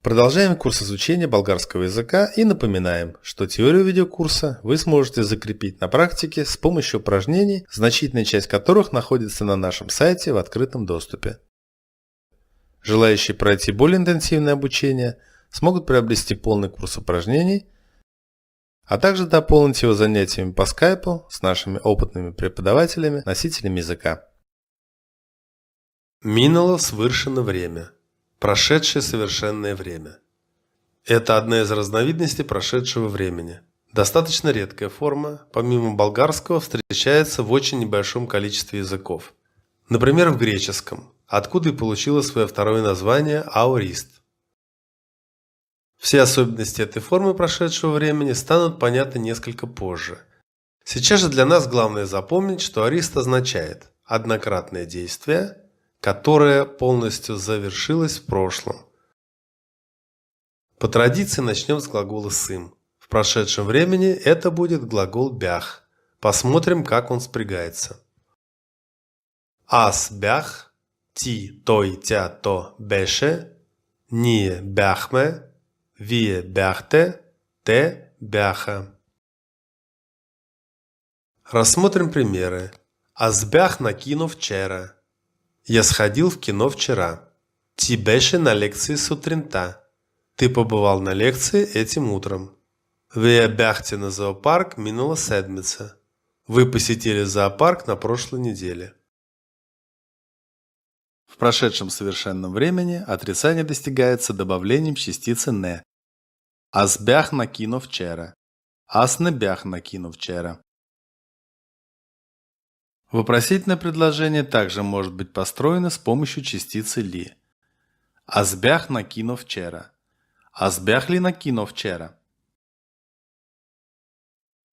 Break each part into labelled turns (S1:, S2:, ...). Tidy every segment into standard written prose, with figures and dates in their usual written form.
S1: Продолжаем курс изучения болгарского языка и напоминаем, что теорию видеокурса вы сможете закрепить на практике с помощью упражнений, значительная часть которых находится на нашем сайте в открытом доступе. Желающие пройти более интенсивное обучение смогут приобрести полный курс упражнений, а также дополнить его занятиями по скайпу с нашими опытными преподавателями, носителями языка.
S2: Минуло свершено время. Прошедшее совершенное время. Это одна из разновидностей прошедшего времени. Достаточно редкая форма, помимо болгарского, встречается в очень небольшом количестве языков. Например, в греческом, откуда и получило свое второе название аорист. Все особенности этой формы прошедшего времени станут понятны несколько позже. Сейчас же для нас главное запомнить, что аорист означает однократное действие, которое полностью завершилось в прошлом. По традиции начнем с глагола «сым». В прошедшем времени это будет глагол «бях». Посмотрим, как он спрягается. Аз бях, ти, той, тя, то, беше, ние бяхме, вие бяхте, те бяха. Рассмотрим примеры. Аз бях на кино вчера. Я сходил в кино вчера. Ти беше на лекции сутринта. Ты побывал на лекции этим утром. Вие бяхте на зоопарк минула седмица. Вы посетили зоопарк на прошлой неделе.
S1: В прошедшем совершенном времени отрицание достигается добавлением частицы «не». Аз бях на кино вчера. Аз не бях на кино вчера. Вопросительное предложение также может быть построено с помощью частицы «ли». Аз бях на кино вчера. Аз бях ли на кино вчера?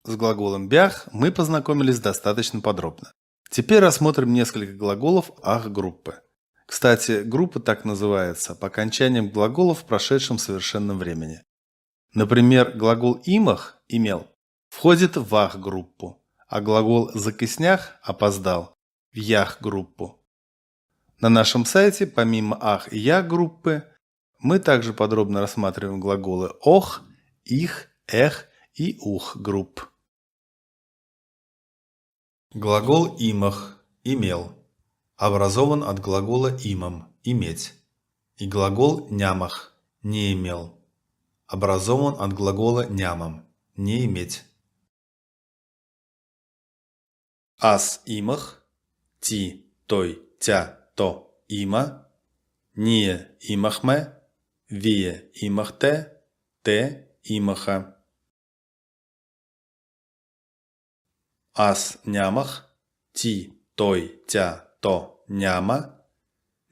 S1: С глаголом «бях» мы познакомились достаточно подробно. Теперь рассмотрим несколько глаголов ах-группы. Кстати, группа так называется по окончаниям глаголов в прошедшем совершенном времени. Например, глагол «имах» – «имел» входит в ах-группу, а глагол «закоснях» – «опоздал» в ях-группу. На нашем сайте помимо ах и ях-группы мы также подробно рассматриваем глаголы ох, их, эх и ух групп.
S2: Глагол «имах» – «имел» образован от глагола «имам» – «иметь». И глагол «нямах» – «не имел» образован от глагола «нямам» – «не иметь». Аз имах, ти, той, тя, то има, ние имахме, вие имахте, те имаха. Аз нямах, ти, той, тя, то няма,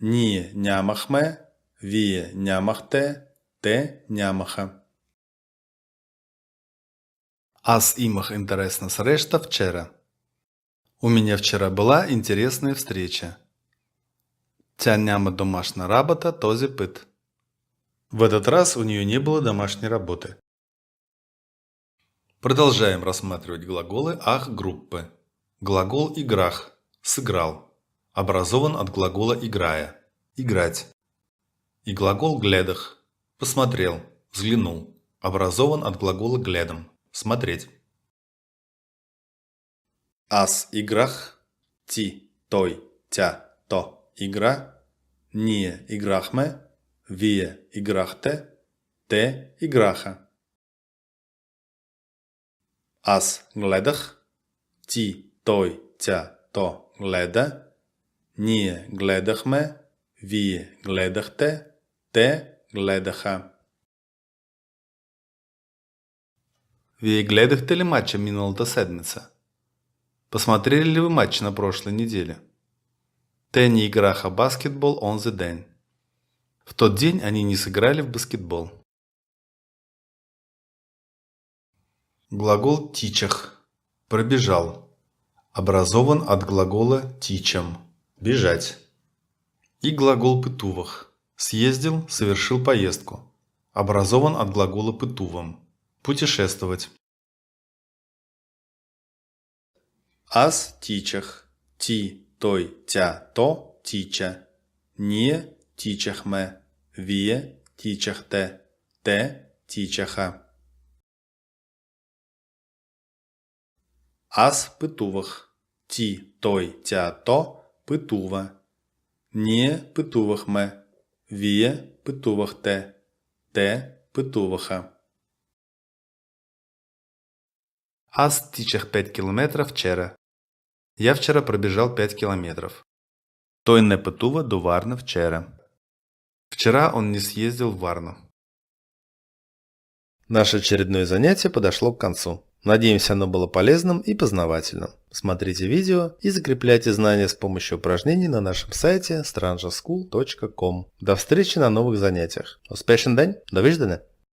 S2: ние нямахме, вие нямахте, те нямаха.
S1: Аз имах интересна среща вчера. У меня вчера была интересная встреча. Тя няма домашна работа този път.
S2: В этот раз у нее не было домашней работы. Продолжаем рассматривать глаголы ах-группы. Глагол играх – сыграл. Образован от глагола играя – играть. И глагол гледах – посмотрел, взглянул. Образован от глагола гледам – смотреть. Аз играх, ти, той, тя, то игра, ние играхме, вие играхте, те играха. Аз гледах, ти, той, тя, то гледа, ние гледахме, вие гледахте, те гледаха.
S1: Вие гледахте ли матча миналата седмица? Посмотрели ли вы матч на прошлой неделе? Те не играха баскетбол on the день. В тот день они не сыграли в баскетбол.
S2: Глагол тичах – пробежал. Образован от глагола тичам – бежать. И глагол пытувах – съездил, совершил поездку. Образован от глагола пытувам – путешествовать. Аз тичах, ти, той, тя, то тича. Ние тичахме, вие
S1: тичахте, те тичаха. Аз пытувах, ти той тя то пытува. Ние пытувахме, вие пытувахте, те пытуваха. Аз тичах 5 километров вчера. Я вчера пробежал 5 километров. Той не пътува до Варна вчера. Вчера он не съездил в Варну.
S2: Наше очередное занятие подошло к концу. Надеемся, оно было полезным и познавательным. Смотрите видео и закрепляйте знания с помощью упражнений на нашем сайте strangerschool.com. До встречи на новых занятиях. Успешен день! До widzenia!